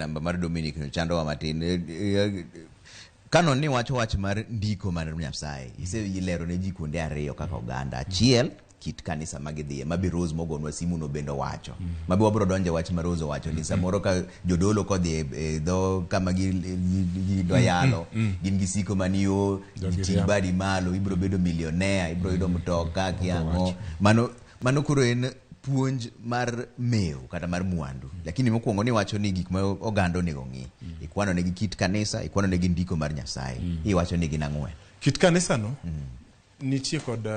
namba mar Dominic no chando wa matin. Canon ni wacho wach mar ndiko mar Nyasaye. Iselero ne ji kuonde ariyo kaka oganda. Achiel kit kanisa magidhie mabi Rose mogonwa simu no bendo wacho. Mabi wabro donje wach mar Rose wacho ni samoro ka Jadolo kodhi dho kama gi doyalo gin gisiko maniyo tibadi malo ibro bedo millionaire ibro yudo mtoka kiango mano kuro en puonj mar meu kata mar mwandu, lakini mokuongo ni wacho ni gik ma oganda onego ng'i. Ikwano ne kit kanisa, ikwano ne ndiko mar Nyasaye. Iwacho ni ginang'wen. Kit kanisa no nitie kod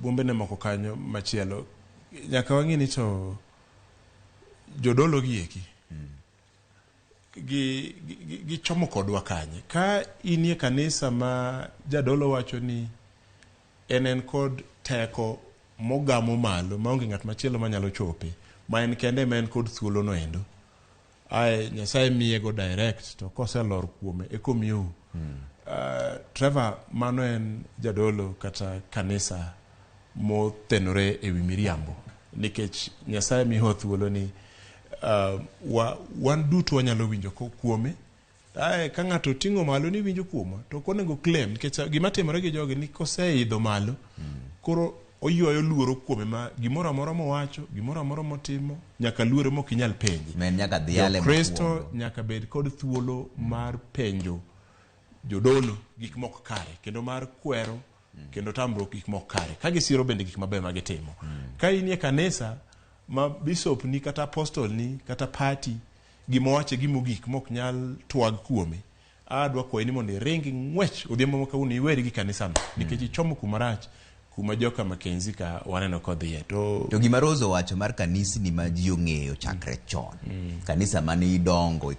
bombe ne moko kanyo machielo. Nyaka wang'i ni to Jadolo gieki gi chomo kodwa kanye. Ka inie kanisa ma Jadolo wacho ni en kod teko mogamo malo maonge ng'at machielo manyalo chope, ma en kende ma en kod thuolo no endo. Nyasaye miye go direct to koselor kuome ekomiyo. Trevor, mano en Jadolo kata kanisa motenore ewi miriambo, nikech Nyasaye miho thuolo ni wan duto wanyalo winjo kuome. Ka ng'ato ting'o malo ni winjo kuoma to konego claim, nikech gima timore gi jogi ni koseidho malo koro oyuayo luoro kuome ma gimoro amora mowacho, gimoro amora motimo nyaka luoro mokinyal penji. Men nyaka dhiale Kristo nyaka bed kod thuolo mar penjo Jadolo gik moko kare, kendo mar kwero kendo tamruok gik moko kare, ka gisiro bende gik maber magitimo. Ka inie kanisa ma bishop ni kata apostle ni kata party gimowache gimogik mok nyal twag kuome, adwa kwayi ni mondo iringi ng'wech odhiambo ma kawuono iweri gi kanisa no, nikech ichomo kumarach kuma joka Makenzi ka waneno kodhiye. To gima Rose wacho mar kanisa ni ma ji ong'eyo chakre chon. Kanisa mane idongo